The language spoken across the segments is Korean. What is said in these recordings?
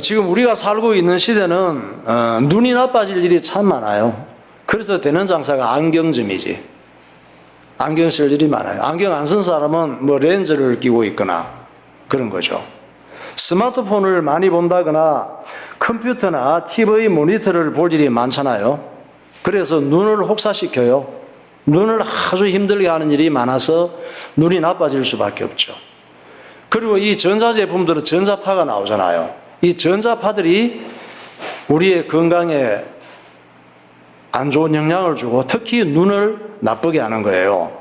지금 우리가 살고 있는 시대는 눈이 나빠질 일이 참 많아요. 그래서 되는 장사가 안경점이지. 안경 쓸 일이 많아요. 안경 안 쓴 사람은 뭐 렌즈를 끼고 있거나 그런 거죠. 스마트폰을 많이 본다거나 컴퓨터나 TV 모니터를 볼 일이 많잖아요. 그래서 눈을 혹사시켜요. 눈을 아주 힘들게 하는 일이 많아서 눈이 나빠질 수밖에 없죠. 그리고 이 전자제품들은 전자파가 나오잖아요. 이 전자파들이 우리의 건강에 안 좋은 영향을 주고 특히 눈을 나쁘게 하는 거예요.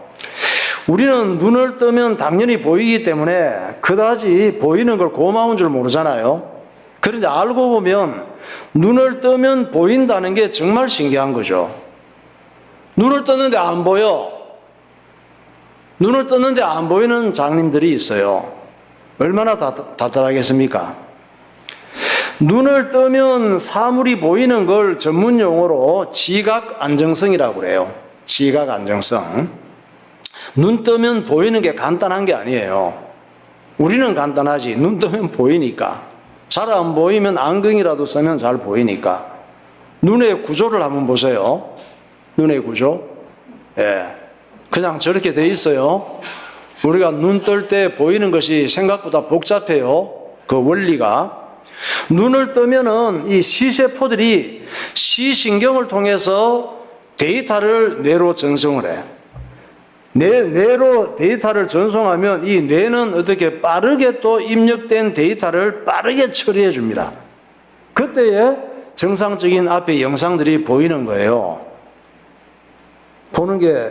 우리는 눈을 뜨면 당연히 보이기 때문에 그다지 보이는 걸 고마운 줄 모르잖아요. 그런데 알고 보면 눈을 뜨면 보인다는 게 정말 신기한 거죠. 눈을 떴는데 안 보여. 눈을 떴는데 안 보이는 장님들이 있어요. 얼마나 답답하겠습니까? 눈을 뜨면 사물이 보이는 걸 전문 용어로 지각 안정성이라고 그래요. 지각 안정성. 눈 뜨면 보이는 게 간단한 게 아니에요. 우리는 간단하지. 눈 뜨면 보이니까. 잘 안 보이면 안경이라도 쓰면 잘 보이니까. 눈의 구조를 한번 보세요. 눈의 구조. 예. 그냥 저렇게 돼 있어요. 우리가 눈 뜰 때 보이는 것이 생각보다 복잡해요. 그 원리가. 눈을 뜨면은 이 시세포들이 시신경을 통해서 데이터를 뇌로 전송을 해. 뇌로 데이터를 전송하면 이 뇌는 어떻게 빠르게 또 입력된 데이터를 빠르게 처리해 줍니다. 그때에 정상적인 앞에 영상들이 보이는 거예요. 보는 게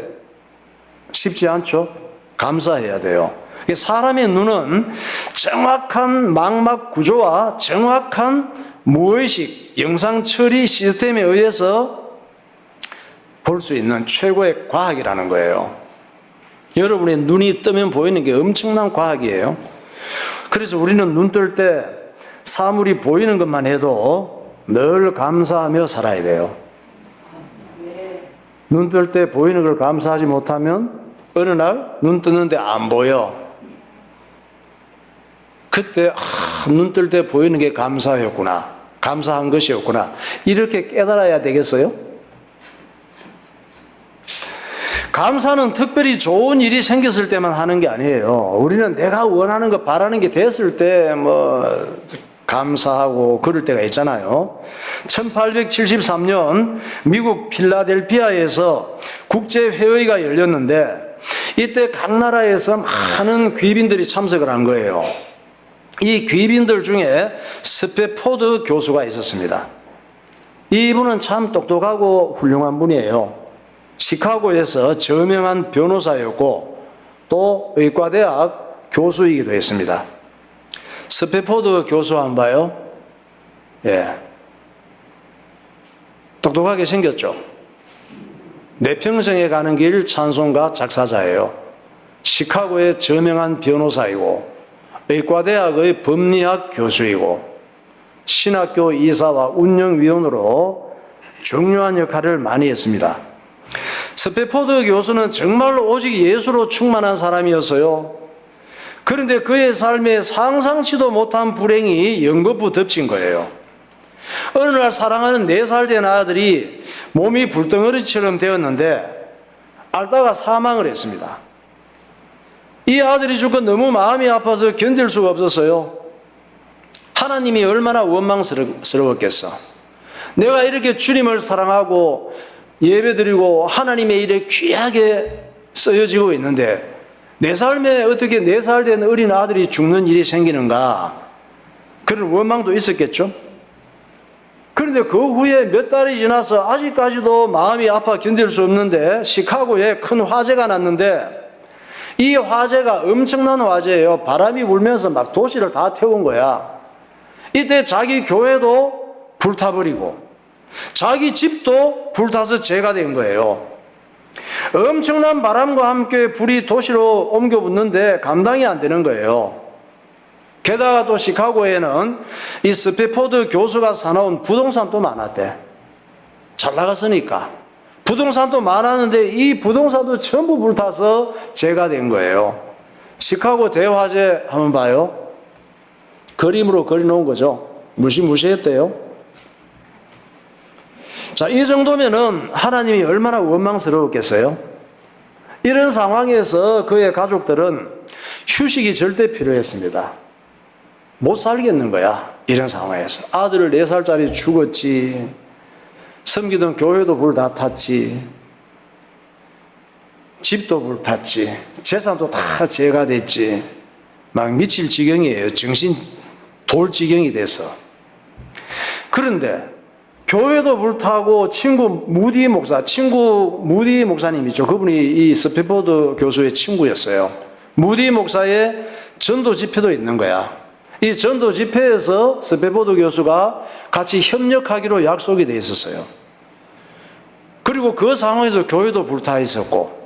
쉽지 않죠? 감사해야 돼요. 사람의 눈은 정확한 망막 구조와 정확한 무의식 영상 처리 시스템에 의해서 볼 수 있는 최고의 과학이라는 거예요. 여러분의 눈이 뜨면 보이는 게 엄청난 과학이에요. 그래서 우리는 눈 뜰 때 사물이 보이는 것만 해도 늘 감사하며 살아야 돼요. 눈 뜰 때 보이는 걸 감사하지 못하면 어느 날 눈 뜨는데 안 보여. 그때 눈 뜰 때 보이는 게 감사였구나. 감사한 것이었구나. 이렇게 깨달아야 되겠어요? 감사는 특별히 좋은 일이 생겼을 때만 하는 게 아니에요. 우리는 내가 원하는 거 바라는 게 됐을 때 감사하고 그럴 때가 있잖아요. 1873년 미국 필라델피아에서 국제회의가 열렸는데 이때 각 나라에서 많은 귀빈들이 참석을 한 거예요. 이 귀빈들 중에 스페포드 교수가 있었습니다. 이분은 참 똑똑하고 훌륭한 분이에요. 시카고에서 저명한 변호사였고 또 의과대학 교수이기도 했습니다. 스페포드 교수 한번 봐요. 예. 똑똑하게 생겼죠. 내 평생에 가는 길 찬송가 작사자예요. 시카고의 저명한 변호사이고 의과대학의 법리학 교수이고 신학교 이사와 운영위원으로 중요한 역할을 많이 했습니다. 스페포드 교수는 정말 오직 예수로 충만한 사람이었어요. 그런데 그의 삶에 상상치도 못한 불행이 연거푸 덮친 거예요. 어느 날 사랑하는 4살 된 아들이 몸이 불덩어리처럼 되었는데 앓다가 사망을 했습니다. 이 아들이 죽고 너무 마음이 아파서 견딜 수가 없었어요. 하나님이 얼마나 원망스러웠겠어. 내가 이렇게 주님을 사랑하고 예배드리고 하나님의 일에 귀하게 쓰여지고 있는데 내 삶에 어떻게 4살 된 어린 아들이 죽는 일이 생기는가, 그런 원망도 있었겠죠. 그런데 그 후에 몇 달이 지나서 아직까지도 마음이 아파 견딜 수 없는데 시카고에 큰 화재가 났는데 이 화재가 엄청난 화재예요. 바람이 불면서 막 도시를 다 태운 거야. 이때 자기 교회도 불타버리고 자기 집도 불타서 재가 된 거예요. 엄청난 바람과 함께 불이 도시로 옮겨 붙는데 감당이 안 되는 거예요. 게다가 또 시카고에는 이 스페포드 교수가 사놓은 부동산도 많았대. 잘 나갔으니까. 부동산도 많았는데 이 부동산도 전부 불타서 재가 된 거예요. 시카고 대화재 한번 봐요. 그림으로 그려놓은 거죠. 무시무시했대요. 자, 이 정도면은 하나님이 얼마나 원망스러웠겠어요? 이런 상황에서 그의 가족들은 휴식이 절대 필요했습니다. 못 살겠는 거야, 이런 상황에서. 아들 4살짜리 죽었지, 섬기던 교회도 불 다 탔지, 집도 불 탔지, 재산도 다 제가 됐지, 막 미칠 지경이에요. 정신 돌 지경이 돼서. 그런데 교회도 불타고 친구 무디 목사님 있죠. 그분이 이 스패포드 교수의 친구였어요. 무디 목사의 전도 집회도 있는 거야. 이 전도 집회에서 스패포드 교수가 같이 협력하기로 약속이 돼 있었어요. 그리고 그 상황에서 교회도 불타 있었고,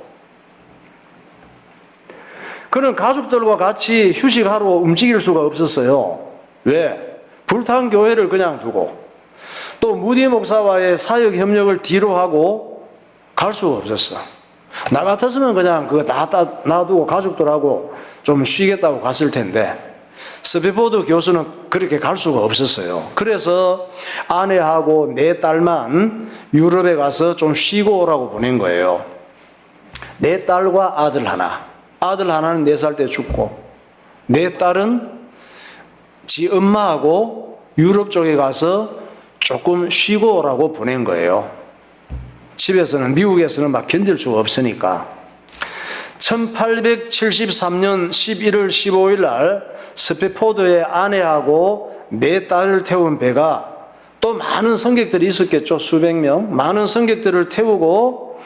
그는 가족들과 같이 휴식하러 움직일 수가 없었어요. 왜? 불탄 교회를 그냥 두고 또 무디 목사와의 사역 협력을 뒤로 하고 갈 수가 없었어. 나 같았으면 그냥 그거 다 놔두고 가족들하고 좀 쉬겠다고 갔을 텐데, 스패포드 교수는 그렇게 갈 수가 없었어요. 그래서 아내하고 4딸만 유럽에 가서 좀 쉬고 오라고 보낸 거예요. 4딸과 아들 하나. 아들 하나는 4살 때 죽고, 4딸은 지 엄마하고 유럽 쪽에 가서 조금 쉬고 오라고 보낸 거예요. 집에서는, 미국에서는 막 견딜 수가 없으니까. 1873년 11월 15일 날 스패포드의 아내하고 4딸을 태운 배가, 또 많은 승객들이 있었겠죠. 수백 명. 많은 승객들을 태우고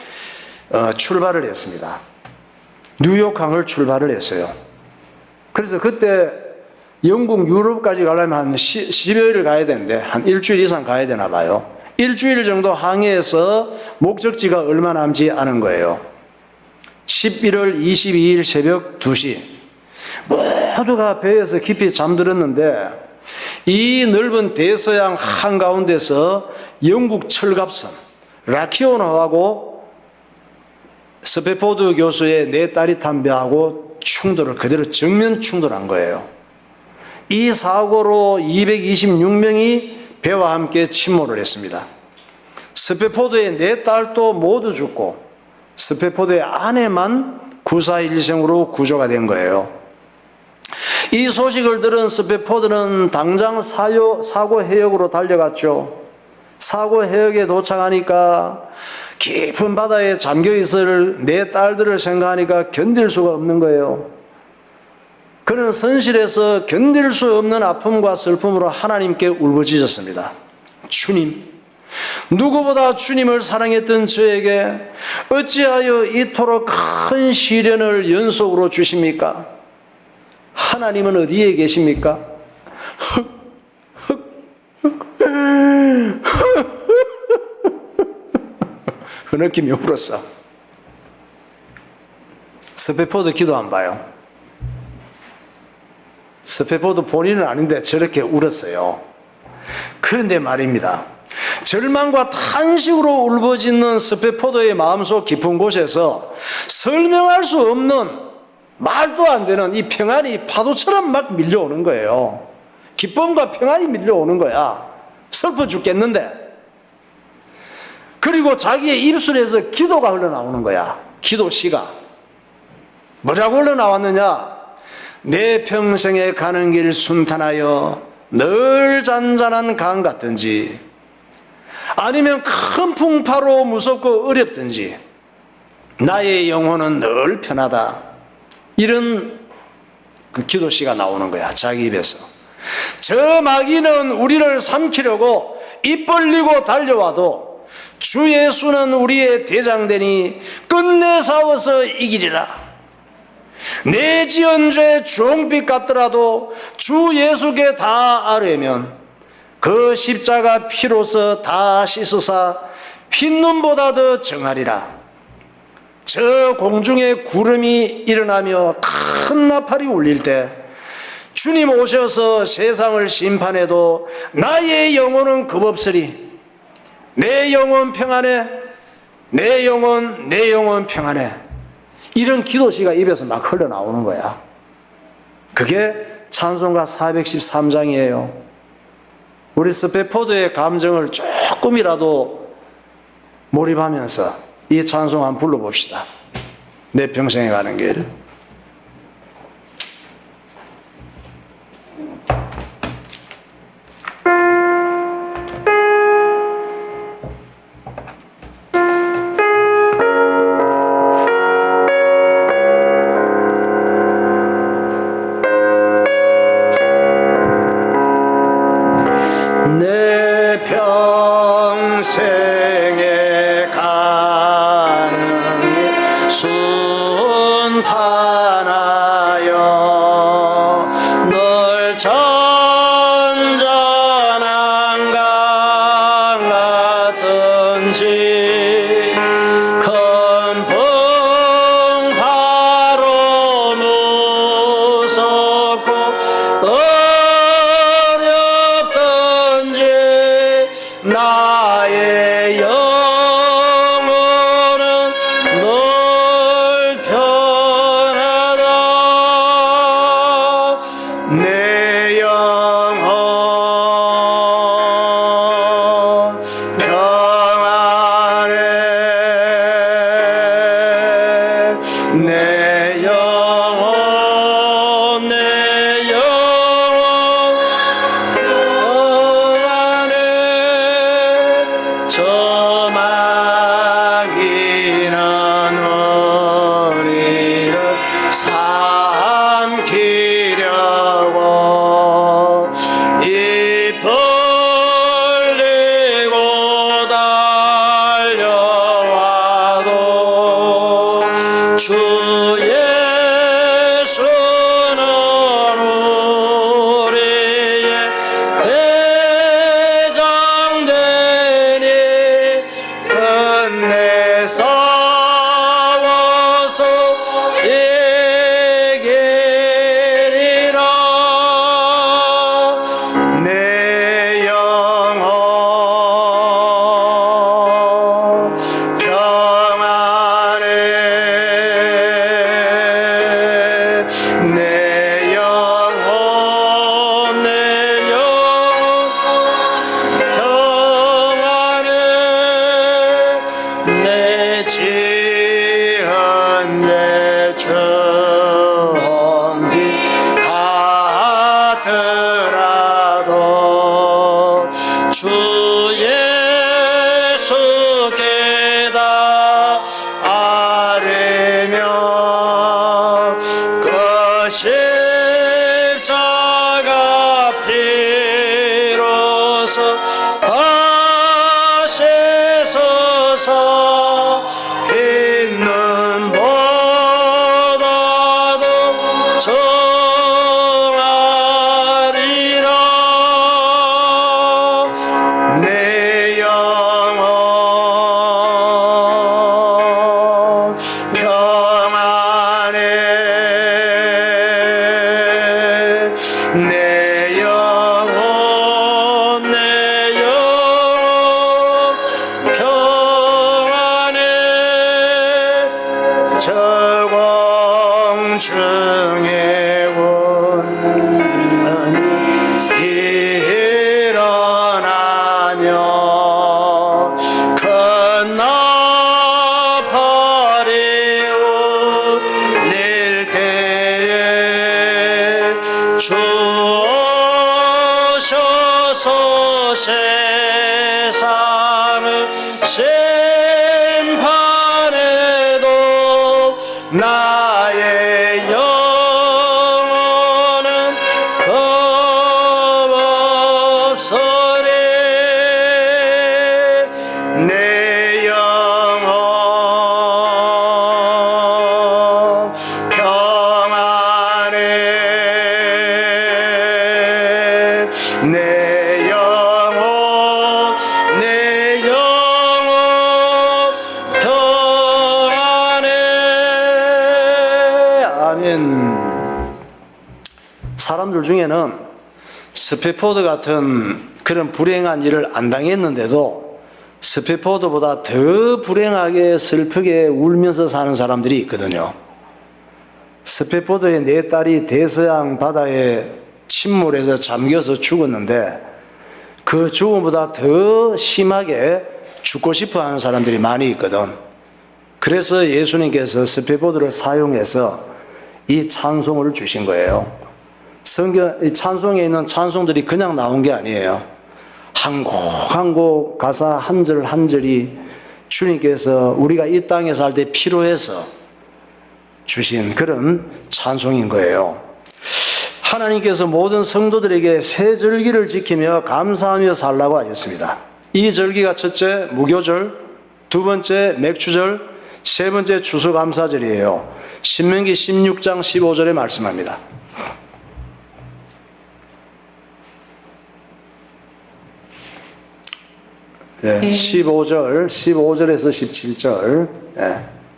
출발을 했습니다. 뉴욕항을 출발을 했어요. 그래서 그때 영국 유럽까지 가려면 한 10여일 가야 되는데 한 일주일 이상 가야 되나 봐요. 일주일 정도 항해해서 목적지가 얼마 남지 않은 거예요. 11월 22일 새벽 2시 모두가 배에서 깊이 잠들었는데, 이 넓은 대서양 한가운데서 영국 철갑선 라키오노하고 스패포드 교수의 4딸이 탄 배하고 충돌을 그대로 정면 충돌한 거예요. 이 사고로 226명이 배와 함께 침몰을 했습니다. 스패포드의 4딸도 모두 죽고 스패포드의 아내만 구사일생으로 구조가 된 거예요. 이 소식을 들은 스패포드는 당장 사고 해역으로 달려갔죠. 사고 해역에 도착하니까 깊은 바다에 잠겨있을 4딸들을 생각하니까 견딜 수가 없는 거예요. 그는 선실에서 견딜 수 없는 아픔과 슬픔으로 하나님께 울부짖었습니다. 주님, 누구보다 주님을 사랑했던 저에게 어찌하여 이토록 큰 시련을 연속으로 주십니까? 하나님은 어디에 계십니까? 흐느끼며 울었어. 스패포드 기도 안 봐요. 스패포드 본인은 아닌데 저렇게 울었어요. 그런데 말입니다, 절망과 탄식으로 울부짖는 스패포드의 마음속 깊은 곳에서 설명할 수 없는, 말도 안 되는 이 평안이 파도처럼 막 밀려오는 거예요. 기쁨과 평안이 밀려오는 거야. 슬퍼 죽겠는데. 그리고 자기의 입술에서 기도가 흘러나오는 거야. 기도시가. 뭐라고 흘러나왔느냐? 내 평생에 가는 길 순탄하여 늘 잔잔한 강 같든지, 아니면 큰 풍파로 무섭고 어렵든지 나의 영혼은 늘 편하다. 이런 그 기도시가 나오는 거야, 자기 입에서. 저 마귀는 우리를 삼키려고 입 벌리고 달려와도 주 예수는 우리의 대장되니 끝내 싸워서 이기리라. 내 지은 죄 주홍빛 같더라도 주 예수께 다 아뢰면 그 십자가 피로서 다 씻으사 핏눈보다 더 정하리라. 저 공중에 구름이 일어나며 큰 나팔이 울릴 때 주님 오셔서 세상을 심판해도 나의 영혼은 겁없으리. 내 영혼 평안해. 내 영혼 평안해. 이런 기도시가 입에서 막 흘러나오는 거야. 그게 찬송가 413장이에요. 우리 스페포드의 감정을 조금이라도 몰입하면서 이 찬송 한번 불러봅시다. 내 평생에 가는 길. 내 평생에 가는 길 순탄하여 널 잔잔한 강 같은지 큰 풍파로 무섭고 나의 영혼은 널 편하다. 내 영혼 평안해. 내 영혼 내 영혼 저마기는 우리를 삼키려고 입 벌리고 달려와도 주 예수는 우리의 대장되니 끝내 싸워서 이기리라. 내 영혼 평안해. 내 영혼 평안해. 내 지은 죄 좋은 길 같더라도 주 예수께다 아뢰며 그 십자가 피로써 다시 서서 있는 보다도 정하리라. 내 영혼 평안해. 내 영혼 평안해. 저공중의 원한이 일어나며 큰 나팔이 울릴 때에 주 오셔서 세상을 심판해도 나의 영혼은 겁없으리. 내 영혼 평안해. 내 영혼 평안해. 아멘. 사람들 중에는 스페포드 같은 그런 불행한 일을 안 당했는데도 스페포드보다 더 불행하게 슬프게 울면서 사는 사람들이 있거든요. 스페포드의 네 딸이 대서양 바다에 침몰해서 잠겨서 죽었는데 그 죽음보다 더 심하게 죽고 싶어 하는 사람들이 많이 있거든. 그래서 예수님께서 스피드보드를 사용해서 이 찬송을 주신 거예요. 이 찬송에 있는 찬송들이 그냥 나온 게 아니에요. 한 곡 한 곡 가사 한 절 한 절이 주님께서 우리가 이 땅에 살 때 필요해서 주신 그런 찬송인 거예요. 하나님께서 모든 성도들에게 새 절기를 지키며 감사하며 살라고 하셨습니다. 이 절기가 첫째 무교절, 두 번째 맥주절, 세 번째 추수감사절이에요. 신명기 16장 15절에 말씀합니다. 네, 15절에서 17절.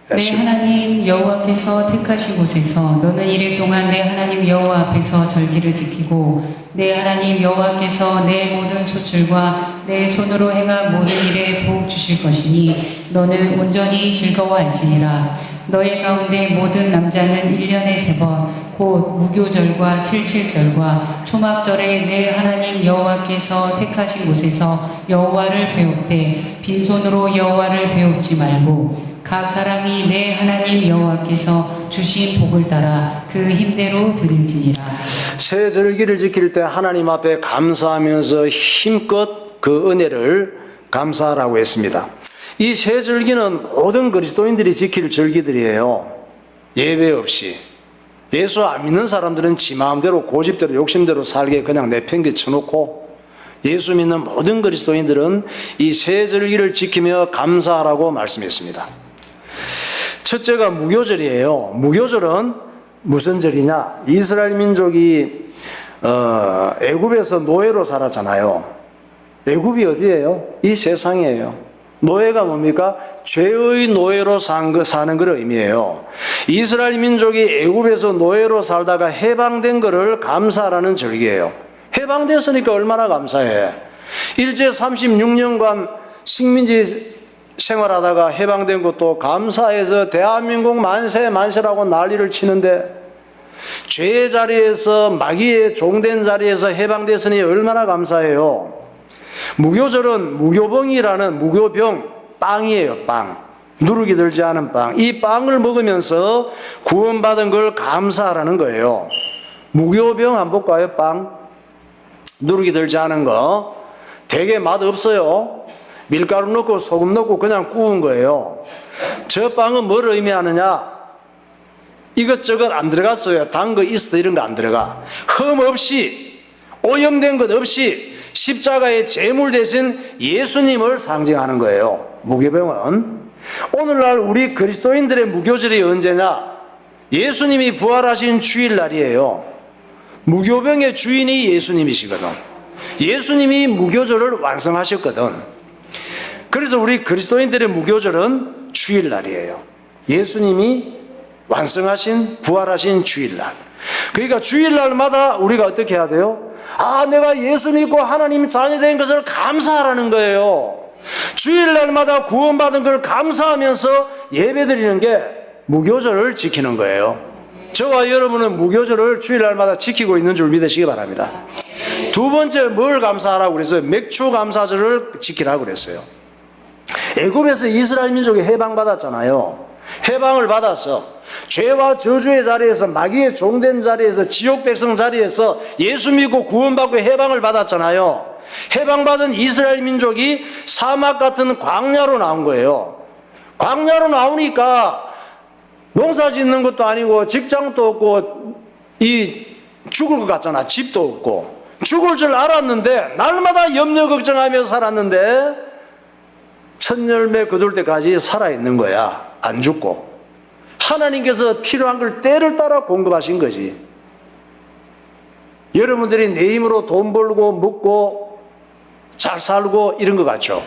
내 하나님 여호와께서 택하신 곳에서 너는 이래 동안 내 하나님 여호와 앞에서 절기를 지키고 내 하나님 여호와께서 내 모든 소출과 내 손으로 행한 모든 일에 복 주실 것이니 너는 온전히 즐거워할지니라. 너희 가운데 모든 남자는 1년에 3번 곧 무교절과 칠칠절과 초막절에 내 하나님 여호와께서 택하신 곳에서 여호와를 배웁되 빈손으로 여호와를 배웁지 말고 각 사람이 내 하나님 여호와께서 주신 복을 따라 그 힘대로 드릴지니라. 새 절기를 지킬 때 하나님 앞에 감사하면서 힘껏 그 은혜를 감사하라고 했습니다. 이 새 절기는 모든 그리스도인들이 지킬 절기들이에요. 예외 없이. 예수 안 믿는 사람들은 지 마음대로 고집대로 욕심대로 살게 그냥 내팽개 쳐놓고, 예수 믿는 모든 그리스도인들은 이 새 절기를 지키며 감사하라고 말씀했습니다. 첫째가 무교절이에요. 무교절은 무슨 절이냐? 이스라엘 민족이 애굽에서 노예로 살았잖아요. 애굽이 어디예요? 이 세상이에요. 노예가 뭡니까? 죄의 노예로 사는 걸 의미해요. 이스라엘 민족이 애굽에서 노예로 살다가 해방된 것을 감사하라는 절기예요. 해방됐으니까 얼마나 감사해. 일제 36년간 식민지 생활하다가 해방된 것도 감사해서 대한민국 만세 만세라고 난리를 치는데, 죄의 자리에서 마귀의 종된 자리에서 해방됐으니 얼마나 감사해요. 무교절은 무교병이라는 무교병, 빵이에요. 빵, 누룩이 들지 않은 빵. 이 빵을 먹으면서 구원받은 걸 감사하라는 거예요. 무교병 한번 볼까요? 빵, 누룩이 들지 않은 거 되게 맛없어요. 밀가루 넣고 소금 넣고 그냥 구운 거예요. 저 빵은 뭘 의미하느냐? 이것저것 안 들어갔어요. 단 거 있어 이런 거 안 들어가. 흠 없이, 오염된 것 없이 십자가의 제물 대신 예수님을 상징하는 거예요. 무교병은. 오늘날 우리 그리스도인들의 무교절이 언제냐? 예수님이 부활하신 주일날이에요. 무교병의 주인이 예수님이시거든. 예수님이 무교절을 완성하셨거든. 그래서 우리 그리스도인들의 무교절은 주일날이에요. 예수님이 완성하신, 부활하신 주일날. 그러니까 주일날마다 우리가 어떻게 해야 돼요? 아, 내가 예수 믿고 하나님 자녀 된 것을 감사하라는 거예요. 주일날마다 구원받은 걸 감사하면서 예배드리는 게 무교절을 지키는 거예요. 저와 여러분은 무교절을 주일날마다 지키고 있는 줄 믿으시기 바랍니다. 두 번째 뭘 감사하라고 그랬어요? 맥주 감사절을 지키라고 그랬어요. 애굽에서 이스라엘 민족이 해방받았잖아요. 해방을 받아서 죄와 저주의 자리에서, 마귀의 종된 자리에서, 지옥 백성 자리에서 예수 믿고 구원받고 해방을 받았잖아요. 해방받은 이스라엘 민족이 사막 같은 광야로 나온 거예요. 광야로 나오니까 농사 짓는 것도 아니고 직장도 없고 죽을 것 같잖아. 집도 없고. 죽을 줄 알았는데 날마다 염려 걱정하며 살았는데 첫 열매 거둘 때까지 살아있는 거야. 안 죽고. 하나님께서 필요한 걸 때를 따라 공급하신 거지. 여러분들이 내 힘으로 돈 벌고 먹고 잘 살고 이런 것 같죠?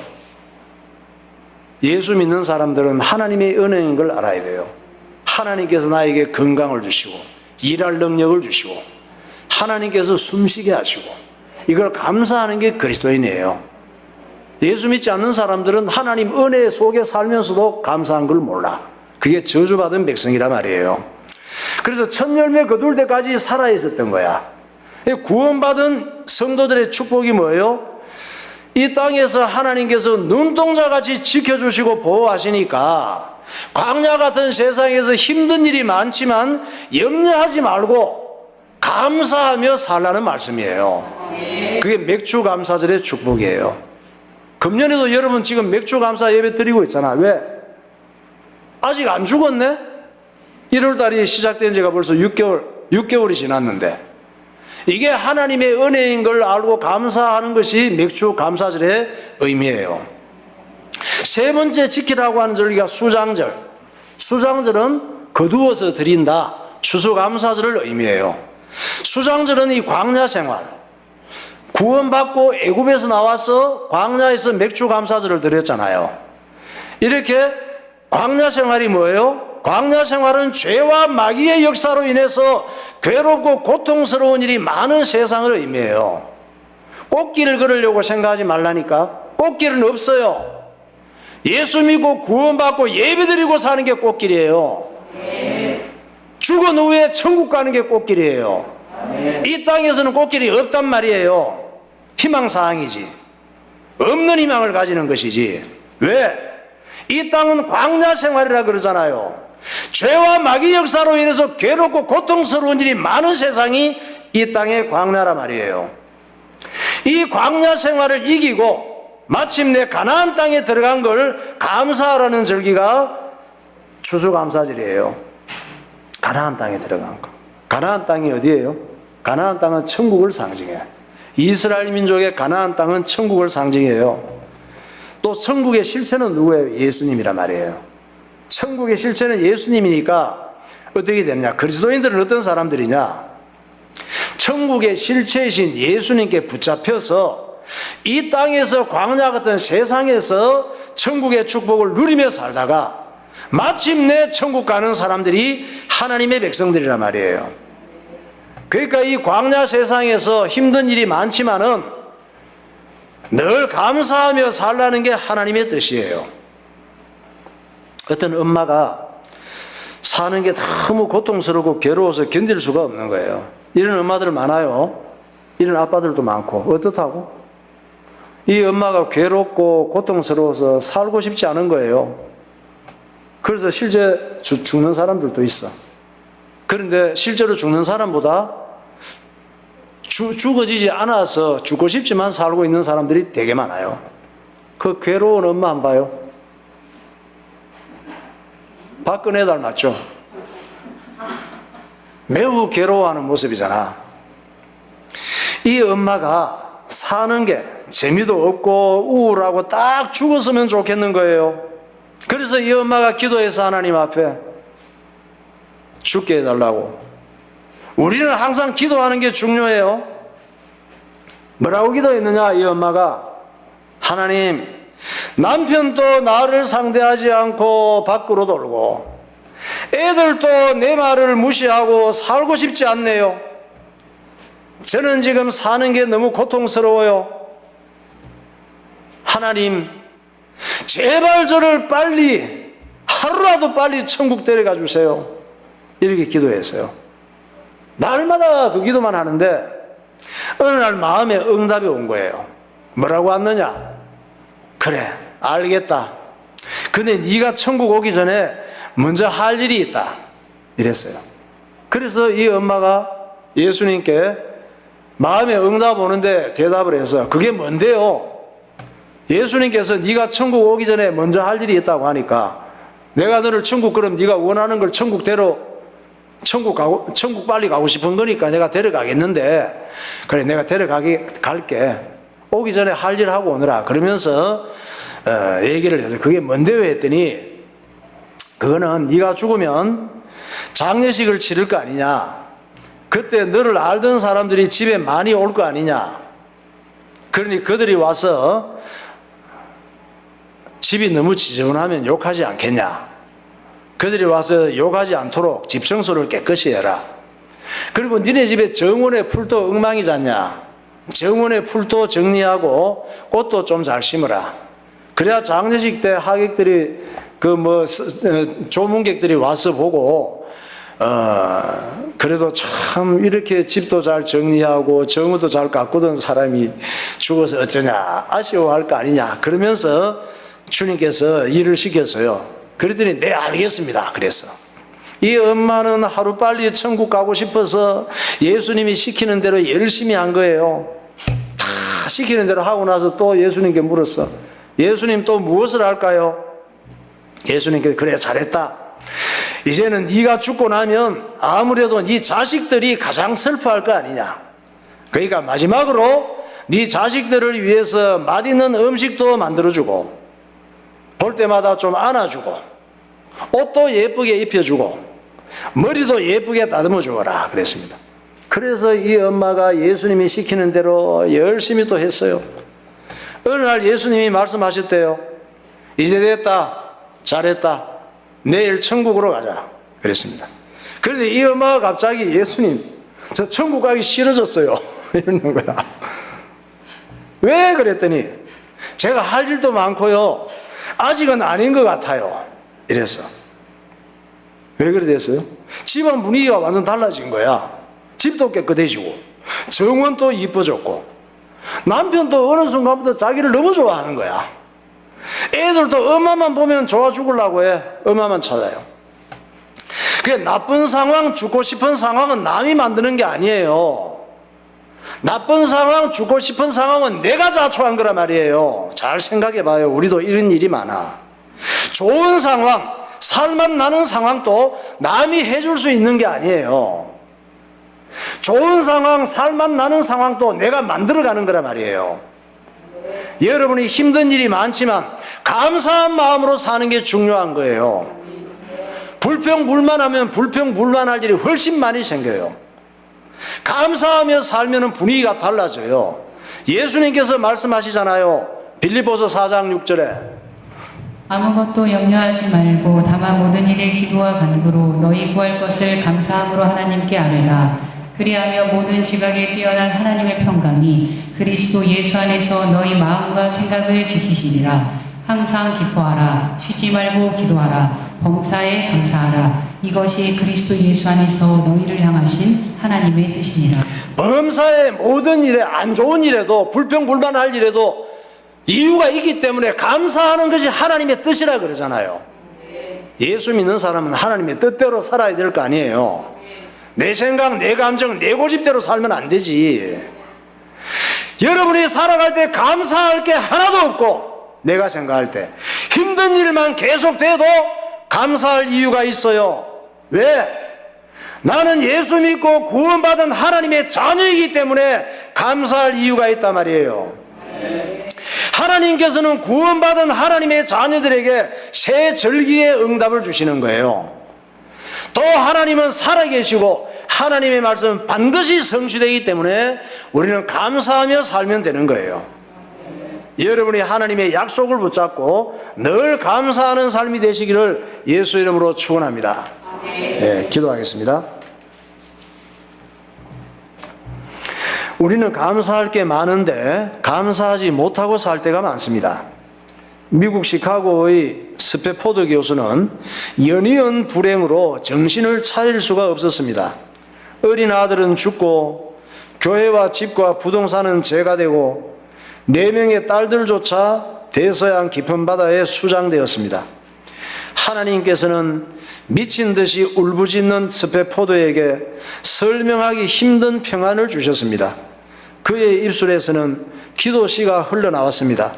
예수 믿는 사람들은 하나님의 은혜인 걸 알아야 돼요. 하나님께서 나에게 건강을 주시고 일할 능력을 주시고 하나님께서 숨쉬게 하시고 이걸 감사하는 게 그리스도인이에요. 예수 믿지 않는 사람들은 하나님 은혜 속에 살면서도 감사한 걸 몰라. 그게 저주받은 백성이란 말이에요. 그래서 첫 열매 거둘 때까지 살아있었던 거야. 구원받은 성도들의 축복이 뭐예요? 이 땅에서 하나님께서 눈동자같이 지켜주시고 보호하시니까 광야 같은 세상에서 힘든 일이 많지만 염려하지 말고 감사하며 살라는 말씀이에요. 그게 맥주 감사절의 축복이에요. 금년에도 여러분 지금 맥주 감사 예배 드리고 있잖아. 왜? 아직 안 죽었네? 1월달이 시작된 지가 벌써 6개월이 지났는데 이게 하나님의 은혜인 걸 알고 감사하는 것이 맥주 감사절의 의미예요. 세 번째 지키라고 하는 절기가 수장절. 수장절은 거두어서 드린다. 추수감사절을 의미해요. 수장절은 이 광야 생활, 구원받고 애굽에서 나와서 광야에서 맥주 감사절을 드렸잖아요. 이렇게 광야 생활이 뭐예요? 광야 생활은 죄와 마귀의 역사로 인해서 괴롭고 고통스러운 일이 많은 세상을 의미해요. 꽃길을 걸으려고 생각하지 말라니까. 꽃길은 없어요. 예수 믿고 구원받고 예배드리고 사는 게 꽃길이에요. 죽은 후에 천국 가는 게 꽃길이에요. 이 땅에서는 꽃길이 없단 말이에요. 희망사항이지. 없는 희망을 가지는 것이지. 왜? 이 땅은 광야 생활이라 그러잖아요. 죄와 마귀 역사로 인해서 괴롭고 고통스러운 일이 많은 세상이 이 땅의 광야라 말이에요. 이 광야 생활을 이기고 마침내 가나안 땅에 들어간 걸 감사하라는 절기가 추수감사절이에요. 가나안 땅에 들어간 거. 가나안 땅이 어디예요? 가나안 땅은 천국을 상징해. 이스라엘 민족의 가나안 땅은 천국을 상징해요. 또 천국의 실체는 누구예요? 예수님이란 말이에요. 천국의 실체는 예수님이니까 어떻게 되느냐? 그리스도인들은 어떤 사람들이냐? 천국의 실체이신 예수님께 붙잡혀서 이 땅에서 광야 같은 세상에서 천국의 축복을 누리며 살다가 마침내 천국 가는 사람들이 하나님의 백성들이란 말이에요. 그러니까 이 광야 세상에서 힘든 일이 많지만은 늘 감사하며 살라는 게 하나님의 뜻이에요. 어떤 엄마가 사는 게 너무 고통스럽고 괴로워서 견딜 수가 없는 거예요. 이런 엄마들 많아요. 이런 아빠들도 많고. 어떻다고? 이 엄마가 괴롭고 고통스러워서 살고 싶지 않은 거예요. 그래서 실제 죽는 사람들도 있어. 그런데 실제로 죽는 사람보다 죽어지지 않아서 죽고 싶지만 살고 있는 사람들이 되게 많아요. 그 괴로운 엄마 안 봐요? 박근혜 닮았죠? 매우 괴로워하는 모습이잖아. 이 엄마가 사는 게 재미도 없고 우울하고 딱 죽었으면 좋겠는 거예요. 그래서 이 엄마가 기도해서 하나님 앞에 죽게 해달라고. 우리는 항상 기도하는 게 중요해요. 뭐라고 기도했느냐? 이 엄마가 하나님, 남편도 나를 상대하지 않고 밖으로 돌고 애들도 내 말을 무시하고 살고 싶지 않네요. 저는 지금 사는 게 너무 고통스러워요. 하나님, 제발 저를 빨리, 하루라도 빨리 천국 데려가 주세요. 이렇게 기도했어요. 날마다 그 기도만 하는데 어느 날 마음에 응답이 온 거예요. 뭐라고 왔느냐? 그래, 알겠다. 근데 네가 천국 오기 전에 먼저 할 일이 있다. 이랬어요. 그래서 이 엄마가 예수님께 마음에 응답 오는데 대답을 해서 그게 뭔데요? 예수님께서 네가 천국 오기 전에 먼저 할 일이 있다고 하니까 내가 너를 천국, 그럼 네가 원하는 걸 천국대로 천국 빨리 가고 싶은 거니까 내가 데려가겠는데, 그래 내가 갈게. 오기 전에 할 일 하고 오느라. 그러면서 얘기를 해서 그게 뭔데요 했더니 그거는 네가 죽으면 장례식을 치를 거 아니냐. 그때 너를 알던 사람들이 집에 많이 올 거 아니냐. 그러니 그들이 와서 집이 너무 지저분하면 욕하지 않겠냐. 그들이 와서 욕하지 않도록 집 청소를 깨끗이 해라. 그리고 니네 집에 정원에 풀도 엉망이지 않냐. 정원에 풀도 정리하고 꽃도 좀 잘 심어라. 그래야 장례식 때 하객들이 조문객들이 와서 보고 그래도 참 이렇게 집도 잘 정리하고 정원도 잘 가꾸던 사람이 죽어서 어쩌냐 아쉬워할 거 아니냐 그러면서 주님께서 일을 시켰어요. 그랬더니 네 알겠습니다 그랬어. 이 엄마는 하루빨리 천국 가고 싶어서 예수님이 시키는 대로 열심히 한 거예요. 다 시키는 대로 하고 나서 또 예수님께 물었어. 예수님 또 무엇을 할까요? 예수님께서 그래 잘했다. 이제는 네가 죽고 나면 아무래도 네 자식들이 가장 슬퍼할 거 아니냐. 그러니까 마지막으로 네 자식들을 위해서 맛있는 음식도 만들어주고 볼 때마다 좀 안아주고 옷도 예쁘게 입혀주고 머리도 예쁘게 다듬어 주어라 그랬습니다. 그래서 이 엄마가 예수님이 시키는 대로 열심히 또 했어요. 어느 날 예수님이 말씀하셨대요. 이제 됐다. 잘했다. 내일 천국으로 가자 그랬습니다. 그런데 이 엄마가 갑자기 예수님 저 천국 가기 싫어졌어요 이러는 거야. 왜 그랬더니 제가 할 일도 많고요 아직은 아닌 것 같아요 이랬어. 왜 그래 됐어요? 집안 분위기가 완전 달라진 거야. 집도 깨끗해지고 정원도 이뻐졌고 남편도 어느 순간부터 자기를 너무 좋아하는 거야. 애들도 엄마만 보면 좋아 죽으려고 해. 엄마만 찾아요. 그게 나쁜 상황, 죽고 싶은 상황은 남이 만드는 게 아니에요. 나쁜 상황, 죽고 싶은 상황은 내가 자초한 거란 말이에요. 잘 생각해 봐요. 우리도 이런 일이 많아. 좋은 상황, 살맛 나는 상황도 남이 해줄 수 있는 게 아니에요. 좋은 상황, 살맛 나는 상황도 내가 만들어가는 거란 말이에요. 여러분이 힘든 일이 많지만 감사한 마음으로 사는 게 중요한 거예요. 불평불만하면 불평불만할 일이 훨씬 많이 생겨요. 감사하며 살면 분위기가 달라져요. 예수님께서 말씀하시잖아요. 빌립보서 4장 6절에 아무것도 염려하지 말고 다만 모든 일에 기도와 간구로 너희 구할 것을 감사함으로 하나님께 아뢰라. 그리하며 모든 지각에 뛰어난 하나님의 평강이 그리스도 예수 안에서 너희 마음과 생각을 지키시리라. 항상 기뻐하라. 쉬지 말고 기도하라. 범사에 감사하라. 이것이 그리스도 예수 안에서 너희를 향하신 하나님의 뜻이니라. 범사의 모든 일에 안 좋은 일에도 불평불만할 일에도 이유가 있기 때문에 감사하는 것이 하나님의 뜻이라 그러잖아요. 예수 믿는 사람은 하나님의 뜻대로 살아야 될 거 아니에요. 내 생각, 내 감정, 내 고집대로 살면 안 되지. 여러분이 살아갈 때 감사할 게 하나도 없고 내가 생각할 때 힘든 일만 계속돼도 감사할 이유가 있어요. 왜? 나는 예수 믿고 구원받은 하나님의 자녀이기 때문에 감사할 이유가 있단 말이에요. 하나님께서는 구원받은 하나님의 자녀들에게 새 절기의 응답을 주시는 거예요. 또 하나님은 살아계시고 하나님의 말씀은 반드시 성취되기 때문에 우리는 감사하며 살면 되는 거예요. 여러분이 하나님의 약속을 붙잡고 늘 감사하는 삶이 되시기를 예수 이름으로 축원합니다. 네, 기도하겠습니다. 우리는 감사할 게 많은데 감사하지 못하고 살 때가 많습니다. 미국 시카고의 스페포드 교수는 연이은 불행으로 정신을 차릴 수가 없었습니다. 어린 아들은 죽고 교회와 집과 부동산은 죄가 되고 4명의 딸들조차 대서양 깊은 바다에 수장되었습니다. 하나님께서는 미친 듯이 울부짖는 스페포드에게 설명하기 힘든 평안을 주셨습니다. 그의 입술에서는 기도시가 흘러나왔습니다.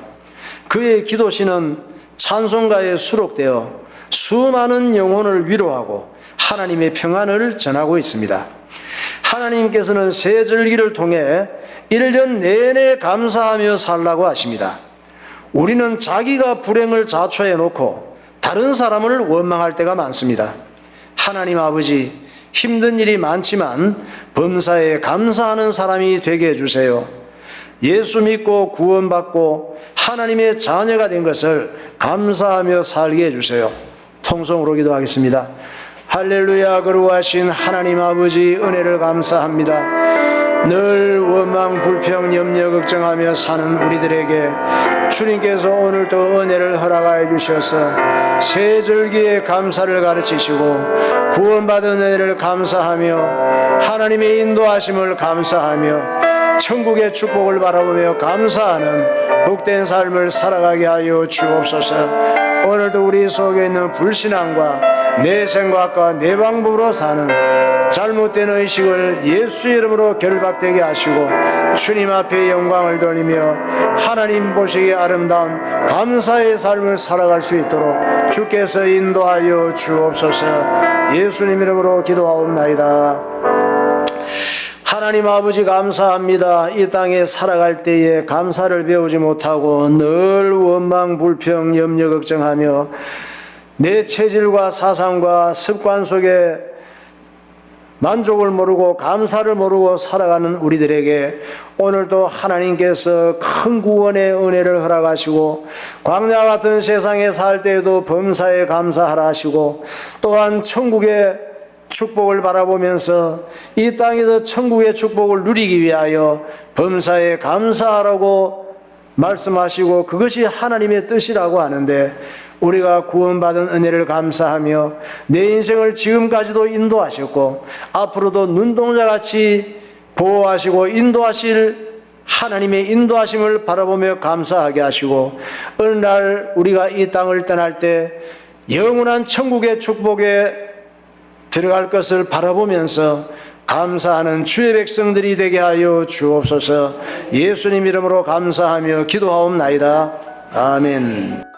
그의 기도시는 찬송가에 수록되어 수많은 영혼을 위로하고 하나님의 평안을 전하고 있습니다. 하나님께서는 새 절기를 통해 1년 내내 감사하며 살라고 하십니다. 우리는 자기가 불행을 자초해 놓고 다른 사람을 원망할 때가 많습니다. 하나님 아버지, 힘든 일이 많지만 범사에 감사하는 사람이 되게 해주세요. 예수 믿고 구원받고 하나님의 자녀가 된 것을 감사하며 살게 해주세요. 통성으로 기도하겠습니다. 할렐루야. 거룩하신 하나님 아버지, 은혜를 감사합니다. 늘 원망, 불평, 염려, 걱정하며 사는 우리들에게 주님께서 오늘도 은혜를 허락하여 주셔서 새 절기의 감사를 가르치시고 구원받은 은혜를 감사하며 하나님의 인도하심을 감사하며 천국의 축복을 바라보며 감사하는 복된 삶을 살아가게 하여 주옵소서. 오늘도 우리 속에 있는 불신앙과 내 생각과 내 방법으로 사는 잘못된 의식을 예수 이름으로 결박되게 하시고 주님 앞에 영광을 돌리며 하나님 보시기에 아름다운 감사의 삶을 살아갈 수 있도록 주께서 인도하여 주옵소서. 예수님 이름으로 기도하옵나이다. 하나님 아버지 감사합니다. 이 땅에 살아갈 때에 감사를 배우지 못하고 늘 원망, 불평, 염려, 걱정하며 내 체질과 사상과 습관 속에 만족을 모르고 감사를 모르고 살아가는 우리들에게 오늘도 하나님께서 큰 구원의 은혜를 허락하시고 광야 같은 세상에 살 때에도 범사에 감사하라 하시고 또한 천국의 축복을 바라보면서 이 땅에서 천국의 축복을 누리기 위하여 범사에 감사하라고 말씀하시고 그것이 하나님의 뜻이라고 하는데 우리가 구원받은 은혜를 감사하며 내 인생을 지금까지도 인도하셨고 앞으로도 눈동자같이 보호하시고 인도하실 하나님의 인도하심을 바라보며 감사하게 하시고 어느 날 우리가 이 땅을 떠날 때 영원한 천국의 축복에 들어갈 것을 바라보면서 감사하는 주의 백성들이 되게 하여 주옵소서. 예수님 이름으로 감사하며 기도하옵나이다. 아멘.